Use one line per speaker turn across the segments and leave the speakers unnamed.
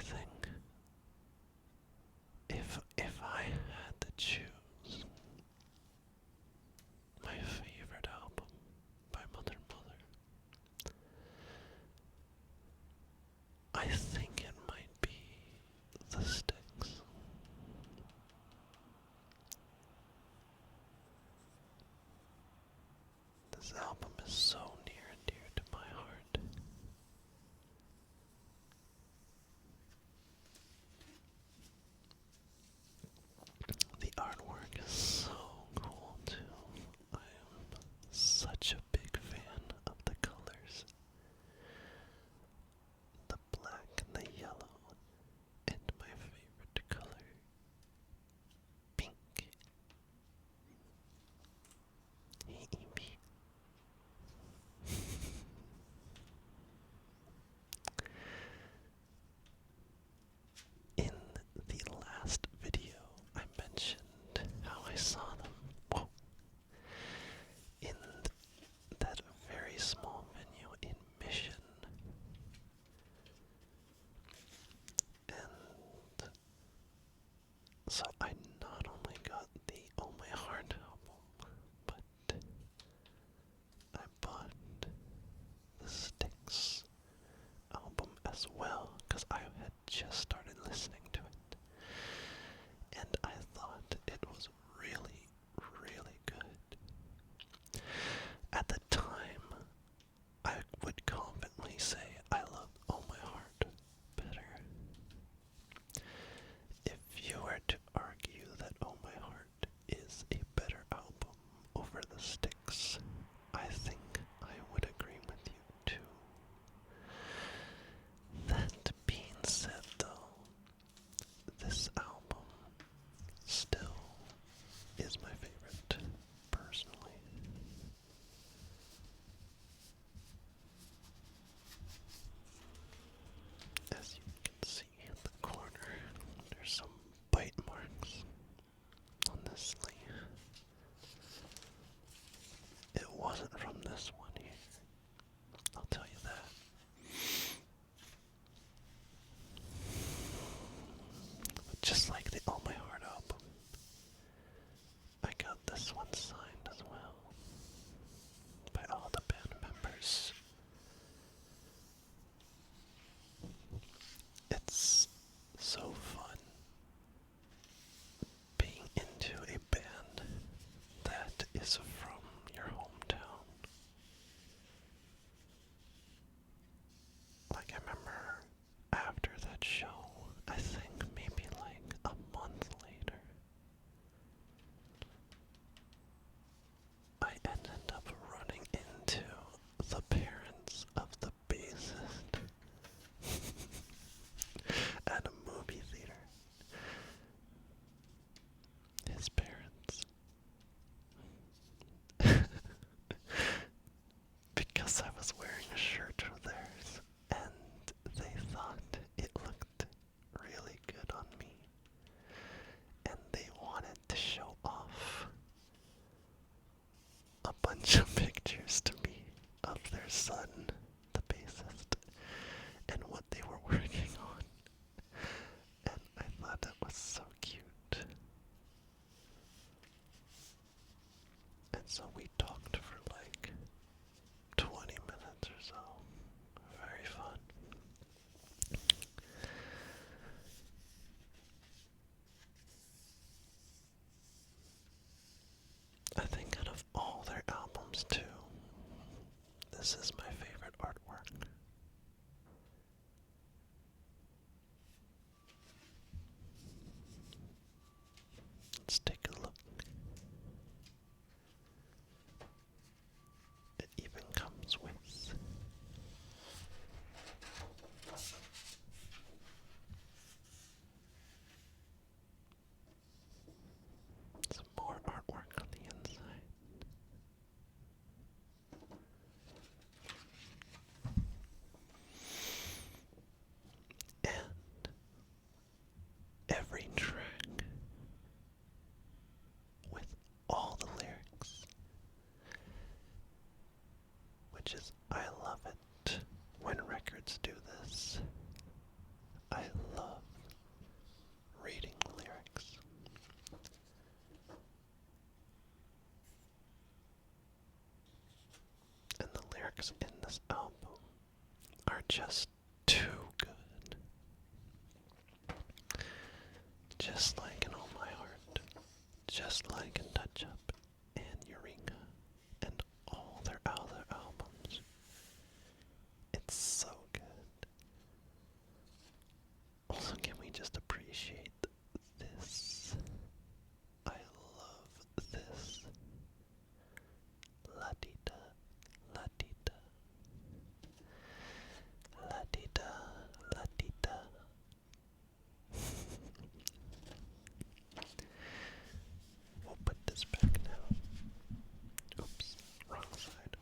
think if I had to choose my favorite album by Mother Mother, I think it might be The Sticks. This album is so near and dear to my heart. The artwork is so cool too. I am such a big fan of the colors. The black and the yellow, and my favorite color, pink. In the last video, I mentioned how I saw them. Whoa. In that very small venue in Mission. And so I not only got the Oh My Heart album, but I bought the Styx album as well, because I had just started listening to it. And I thought it was really, really good. At the time, I would confidently say I loved Oh My Heart better. If you were to argue that Oh My Heart is a better album over the Styx, I think I would agree with you too. That being said though, tracks in this album are just too good. Just like in All My Heart, just like in Touch Up and Eureka, and all their other albums. It's so good. Also, can we just appreciate this? I love this. La-di-da, la-di-da. La-di-da, la-di-da. We'll put this back now. Oops, wrong side.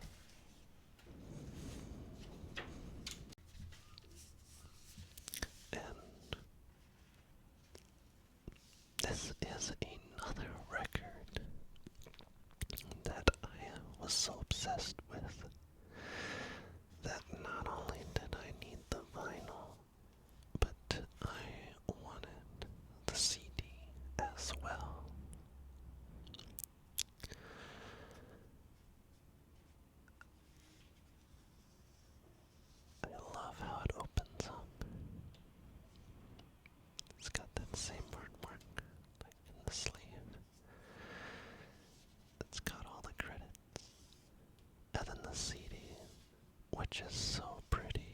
And this is another record that I was so obsessed with that not only did I need the vinyl, but I wanted the CD as well. I love how it opens up. It's got that same artwork like in the sleeve. It's got all the credits. And then the CD, which is so pretty.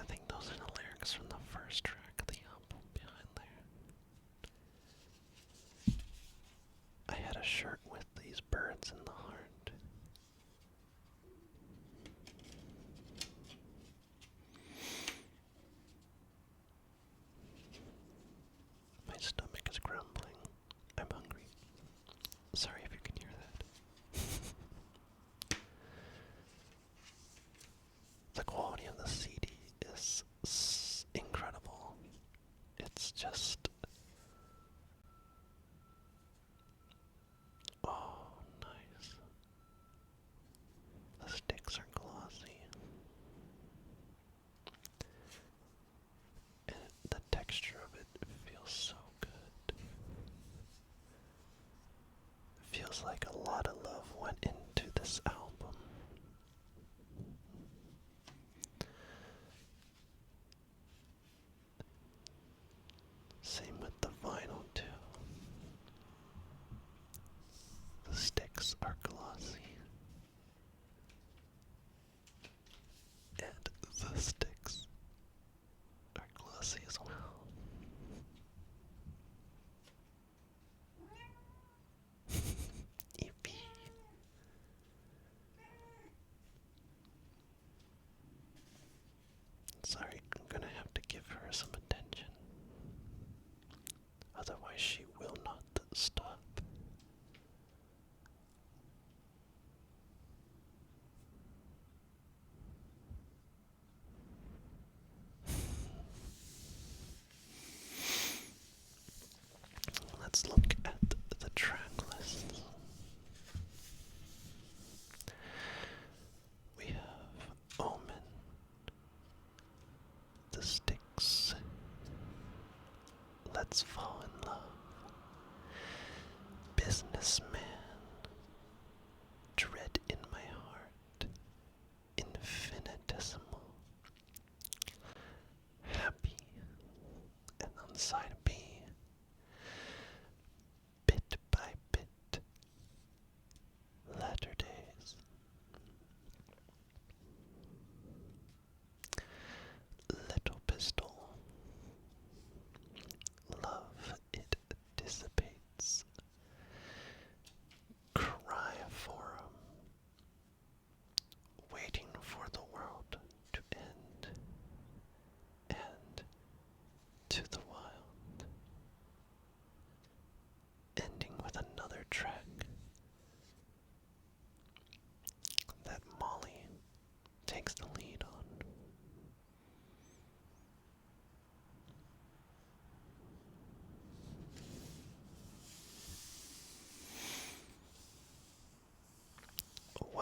I think those are the lyrics from the first track of the album behind there. I had a shirt with these birds in the heart. My stomach is grumbling. I'm hungry. Sorry if you can hear that. The quality of the CD is incredible. It's just... oh, nice. The sticks are glossy. And the texture of it feels so good. It feels like a lot of love went into this album. Same with the vinyl too. The sticks are glossy. And the sticks are glossy as well. EP. Sorry, I'm gonna have to give her some attention. Otherwise she will not stop. Let's look at the track list. We have Omen, The Sticks, Let's Fall in Love, Businessman, Dread in My Heart, Infinitesimal, Happy, and on side B, Bit by Bit, Latter Days. Little Pistol, Love It Dissipates,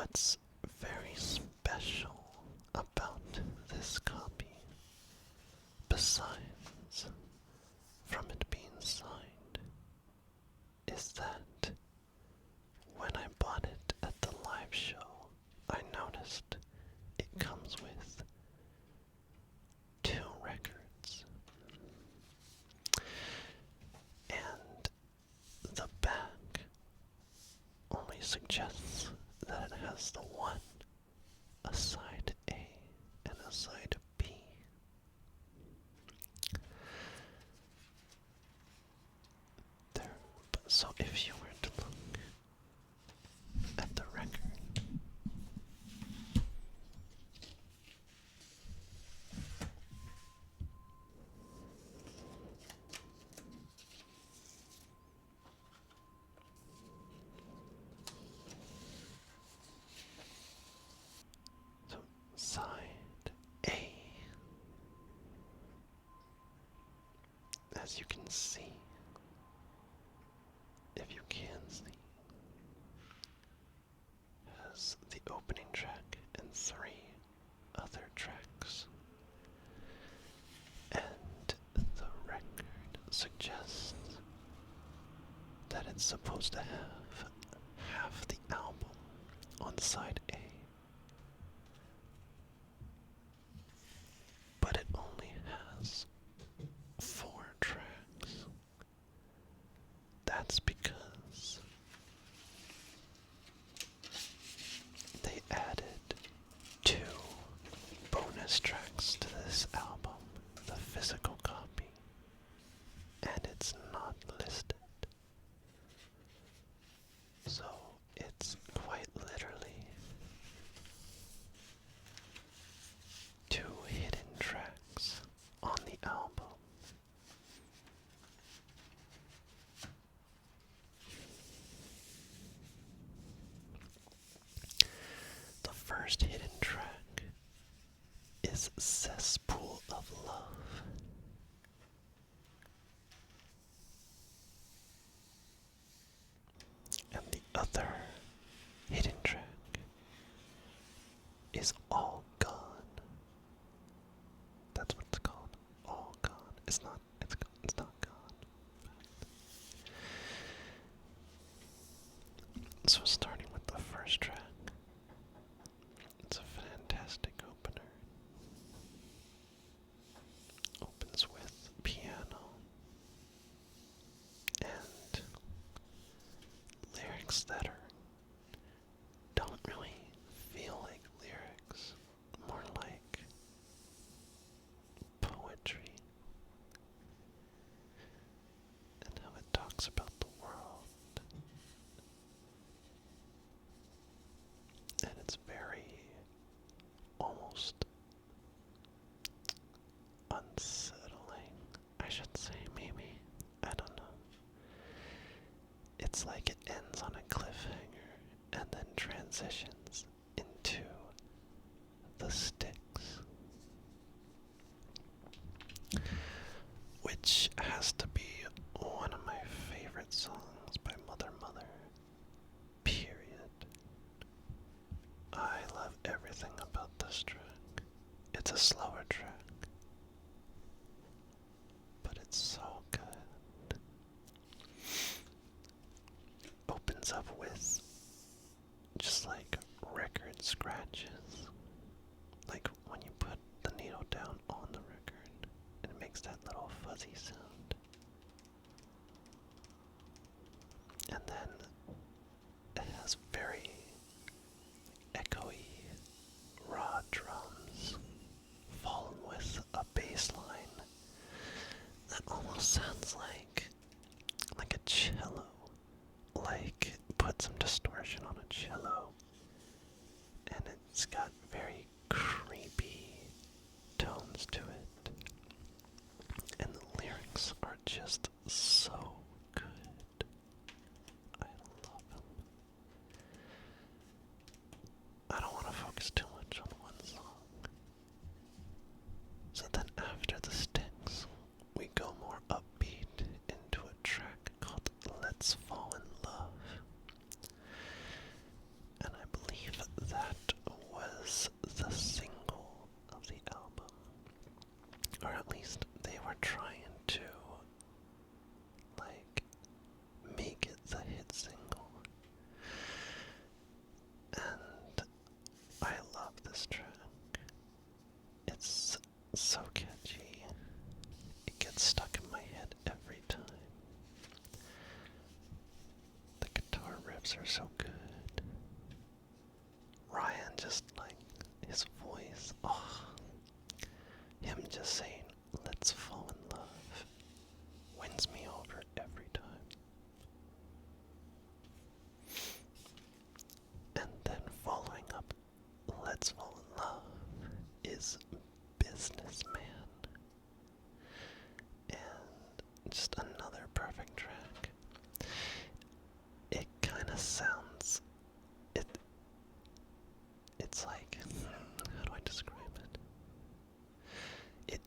what's very special about this copy, besides from it being signed, is that when I bought it at the live show, I noticed it comes with 2 records. And the back only suggests that it has the one, a side A and a side B. There, so if you were to look at the record, so side A, as you can see, if you can see, has the opening track and 3 other tracks. And the record suggests that it's supposed to have half the album on side A, but it only has 4 tracks. That's because they added 2 bonus tracks to this album, the physical copy, and it's not listed. So it's quite literally 2 hidden tracks on the album. The first hidden track is Cesspool of Love. And the other hidden track is All Gone. That's what it's called. All Gone. It's not gone. So starting with the first track, it's a fantastic opener. Opens with piano and lyrics that don't really feel like lyrics, more like poetry, and how it talks about the world. And it's very almost unsettling, I should say, maybe. I don't know. It's like it ends on a cliffhanger and then transitions into the Sticks, which has to be one of my favorite songs by Mother Mother, period. I love everything about this track. It's a slower track, but it's so good. Opens up with just like record scratches. Like when you put the needle down on the record, it makes that little fuzzy sound. And then it has very echoey raw drums, followed with a bass line that almost sounds like a cello. Like put some distortion on a cello, and it's got very creepy tones to it. And the lyrics are just so good. I love them. I don't want to focus too much on one song. So then after the Sticks, we go more upbeat into a track called Let's Fall in Love. And I believe riffs are so good. Ryan just like his voice. Oh, him just saying, "Let's fall in love," wins me over every time. And then following up, "Let's Fall in Love" is Businessman. And just another perfect track. It kind of sounds, it's like, how do I describe it? It,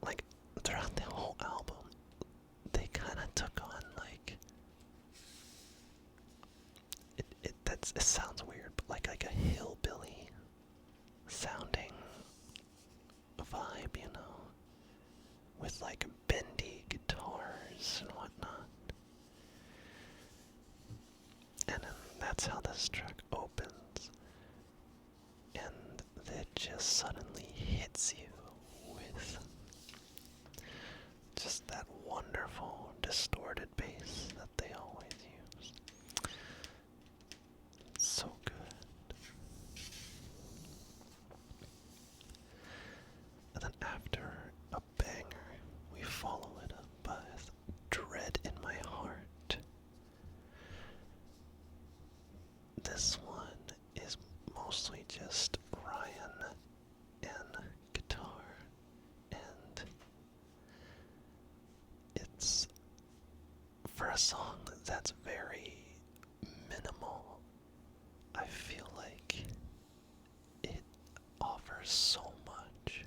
like, throughout the whole album, they kind of took on, like, it sounds weird, but like a hillbilly sounding vibe, you know, with like bendy guitars and whatnot. And that's how this track opens. And it just suddenly hits you with just that wonderful distorted bass that they always use. It's so good. And then after a banger, we follow it up with Dread in My Heart. This one is mostly just Ryan and guitar, and it's for a song that's very minimal. I feel like it offers so much.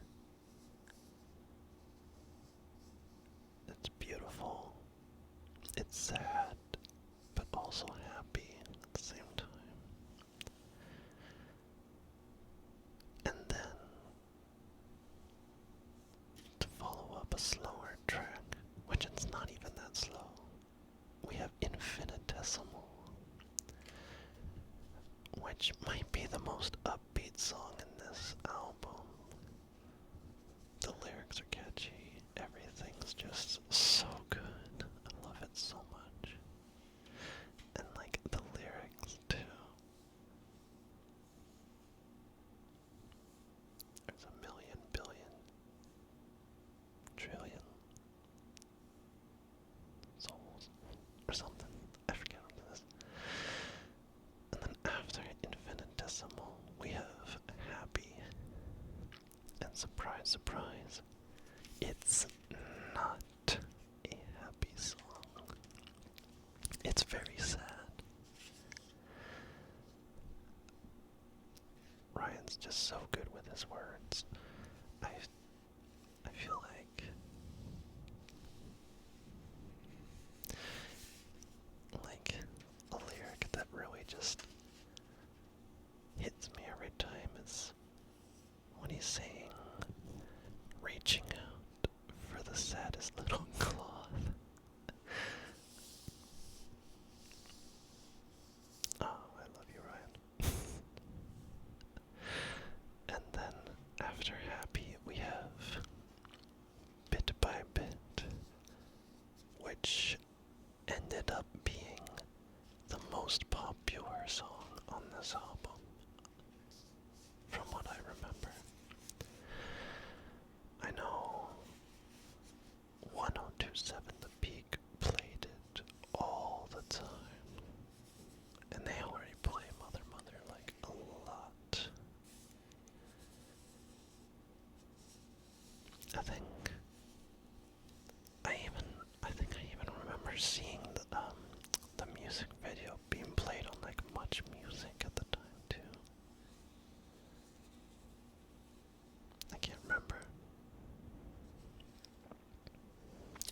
It's beautiful, it's sad, but also happy at the same time. And then, to follow up a slower track, which it's not even that slow, we have Infinitesimal, which might be the most upbeat song in this album. The lyrics are catchy, everything's just so good. I love it so much. And like the lyrics too. There's a million, billion, trillion souls or something. I forget what it is. And then after Infinitesimal, we have Happy. And surprise, surprise, it's not a happy song. It's very sad. Ryan's just so good with his words. I feel like a lyric that really just hits me every time is when he's saying, "Reaching out for the saddest little cloth." Oh, I love you, Ryan. And then after Happy, we have Bit by Bit, which ended up being the most popular song on this album, from what I remember. I know 1027 The Peak played it all the time, and they already play Mother Mother like a lot. I think I even remember seeing the music video being played on like Much Music at the time too. I can't remember.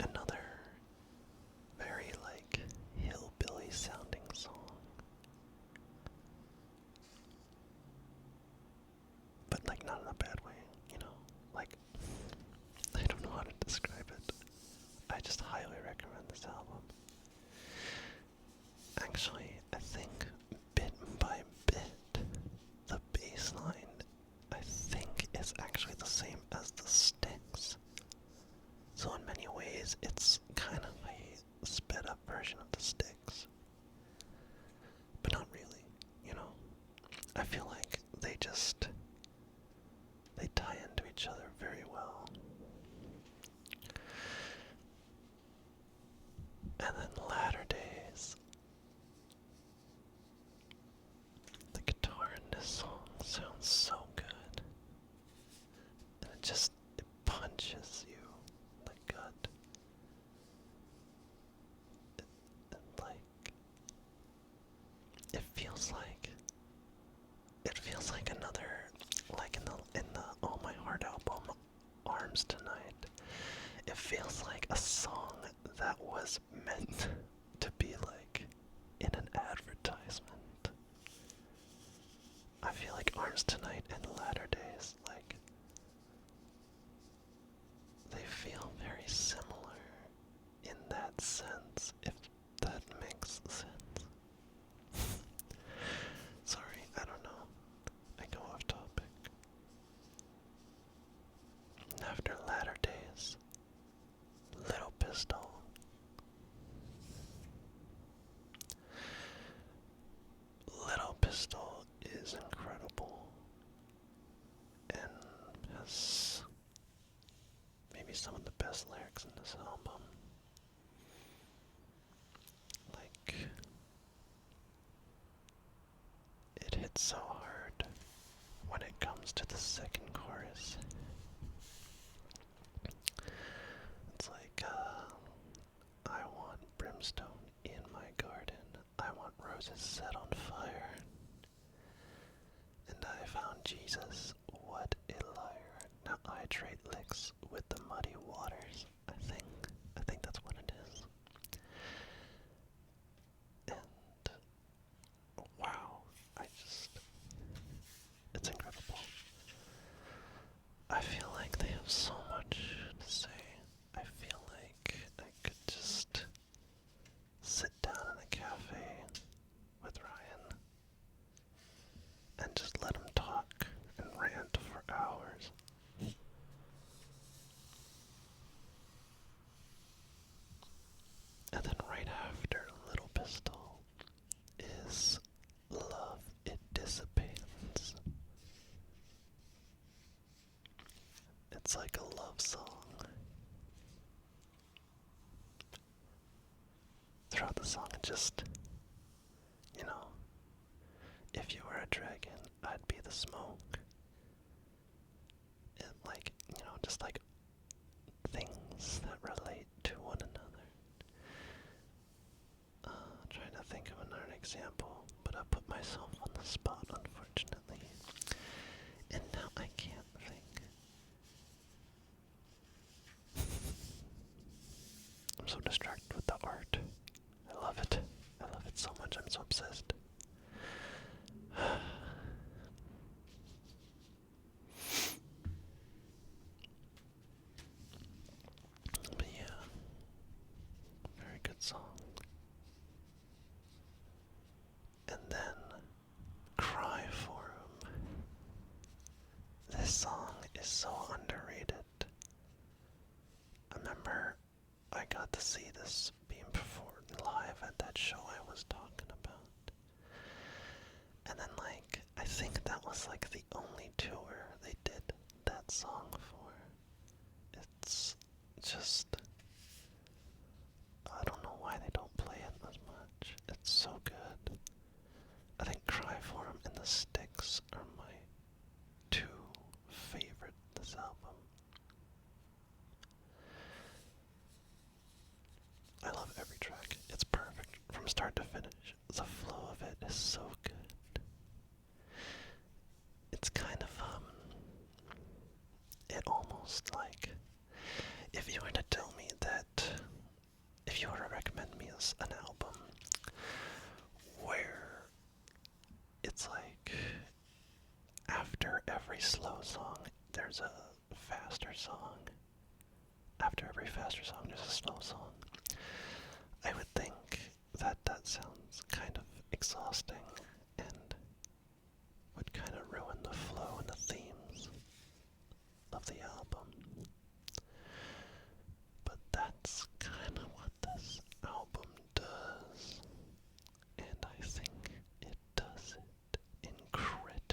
Another very like hillbilly sounding song, but like not in a bad way, you know, like I don't know how to describe it. I just highly recommend this album. Actually, I think Bit by Bit, the bass line, I think is actually the same as the Sticks. So in many ways, it's kind of a sped up version of the Sticks. I feel like they tie into each other very well. And then Latter Days. The guitar in this song sounds so good. And it punches you in the gut. Like, it feels like another, like in the Oh My Heart album, Arms Tonight. It feels like a song that was meant to be like in an advertisement. I feel like Arms Tonight and Latter Days, like, they feel very similar in that sense, if that makes sense. Sorry, I don't know. I go off topic. After Latter Days, Little Pistol. Little Pistol is incredible and has maybe some of the best lyrics in this album. Like, it hits so hard when it comes to the second chorus. It's like, I want brimstone in my garden. I want roses set on fire. And I found Jesus, what a liar. Now I trade licks with the muddy waters. I think that's what it is. And wow, it's incredible. I feel like they have so much to say. I feel like I could just sit down in a cafe with Ryan and just let him talk and rant for hours. And then right after Little Pistol is Love It Dissipates. It's like a love song. Throughout the song, it just, if you were a dragon, I'd be the smoke. And like, just like things that relate to one another. Trying to think of another example, but I put myself on the spot, unfortunately. And now I can't think. I'm so distracted with the art. I love it. I love it so much. I'm so obsessed. But yeah, very good song. And then Cry for 'Em. This song is so underrated. I remember I got to see this being performed live at that show I was talking about. And then I think that was the only tour they did that song for. It's just, I don't know why they don't play it as much. It's so good. I think Cry for 'Em and The Sticks are my two favorite this album. I love every track. It's perfect from start to finish. The flow of it is so good. It's kind of, it almost if you were to tell me that, if you were to recommend me an album where it's after every slow song, there's a faster song. After every faster song, there's a slow song. I would think that sounds kind of exhausting and would kind of ruin the flow and the themes of the album. But that's kind of what this album does. And I think it does it incredibly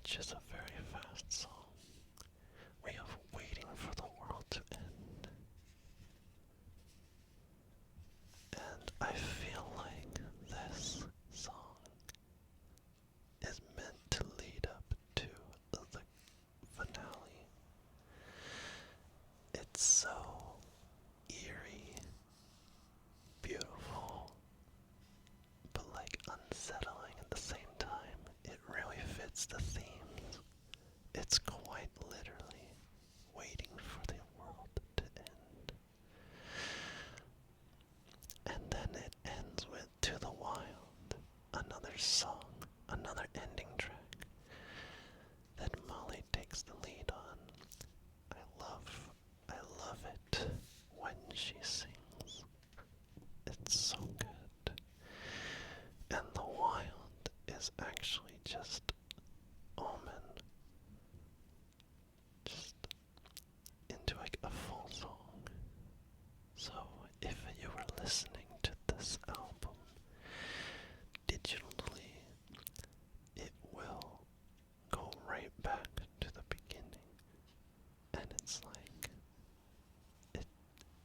which is a very fast song. We have Waiting for the World to End. And I feel like this song is meant to lead up to the finale. It's so eerie, beautiful, but like unsettling at the same time. It really fits the themes. It's quite literally waiting for the world to end. And then it ends with To the Wild, another song, another ending track that Molly takes the lead on. I love it when she sings. It's so good. And the wild is actually just Omen, just into like a full song. So if you were listening to this album digitally, it will go right back to the beginning. And it's like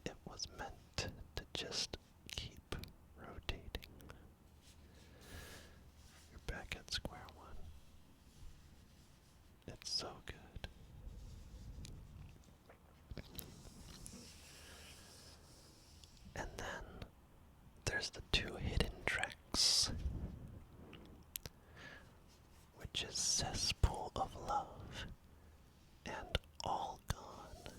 it was meant to just keep rotating. You're back at square one. It's so good. And then there's the two hidden tracks, which is Cesspool of Love and All Gone.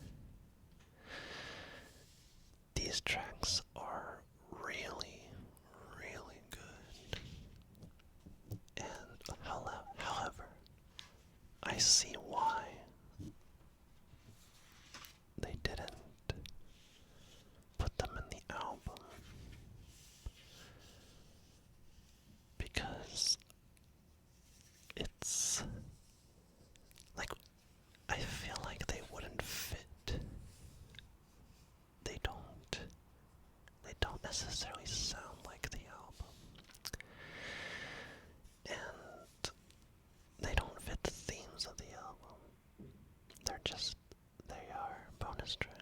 These tracks are really, really good. And however, I see why they didn't put them in the album. Because it's like, I feel like they wouldn't fit. They don't. They don't necessarily sound like the album. And they don't fit the themes of the album. They are bonus tracks.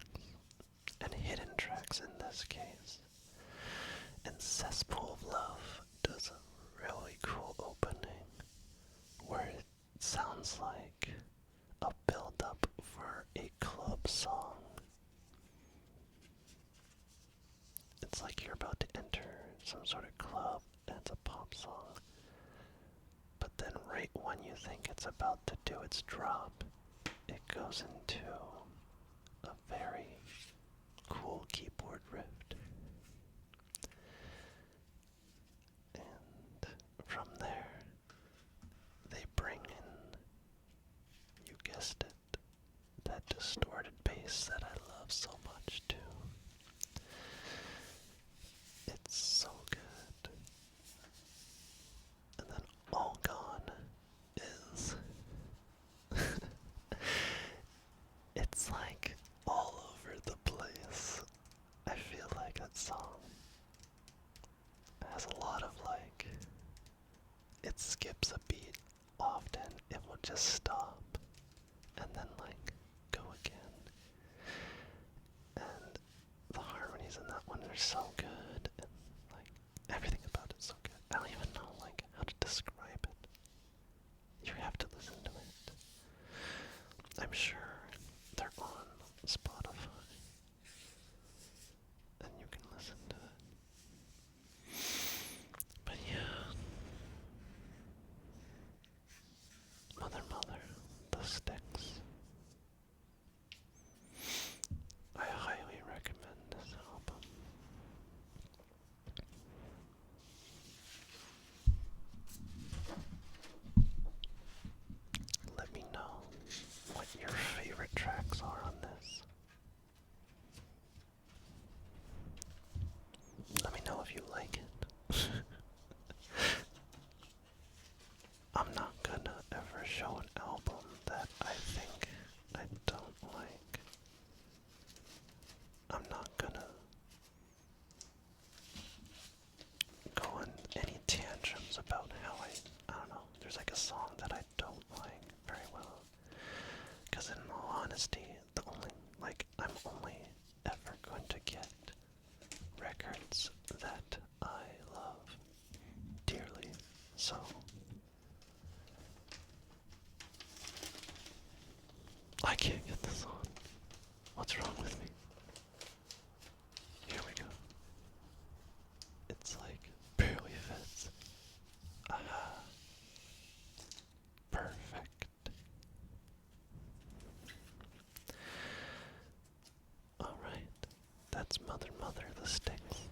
And hidden tracks in this case. And Cesspool of Love does a really cool opening where it sounds like a build-up for a club song. It's like you're about to enter some sort of club and it's a pop song. But then right when you think it's about to do its drop, it goes into a very cool keyboard riff. And from there, they bring in, you guessed it, that distorted bass that I love so much too. It's so good. And then All Gone is it's like all over the place. I feel like that song has a lot of like, it skips a beat often, it will just stop and then like go again. And the harmonies in that one are so good, and like everything about it's so good. I don't even know like how to describe it. You have to listen to it. I'm sure they're on Spotify and you can listen to it. But yeah, Mother, The Sticks. I highly recommend this album. Let me know what your favorite tracks are on this. Let me know if you like it. I'm not gonna ever show an album that I think I don't like. I'm not gonna go on any tantrums about how I don't know, there's like a song that I don't like. I can't get this on. What's wrong with me? Here we go. It's like barely fits. Aha. Perfect. Alright. That's Mother the sticks.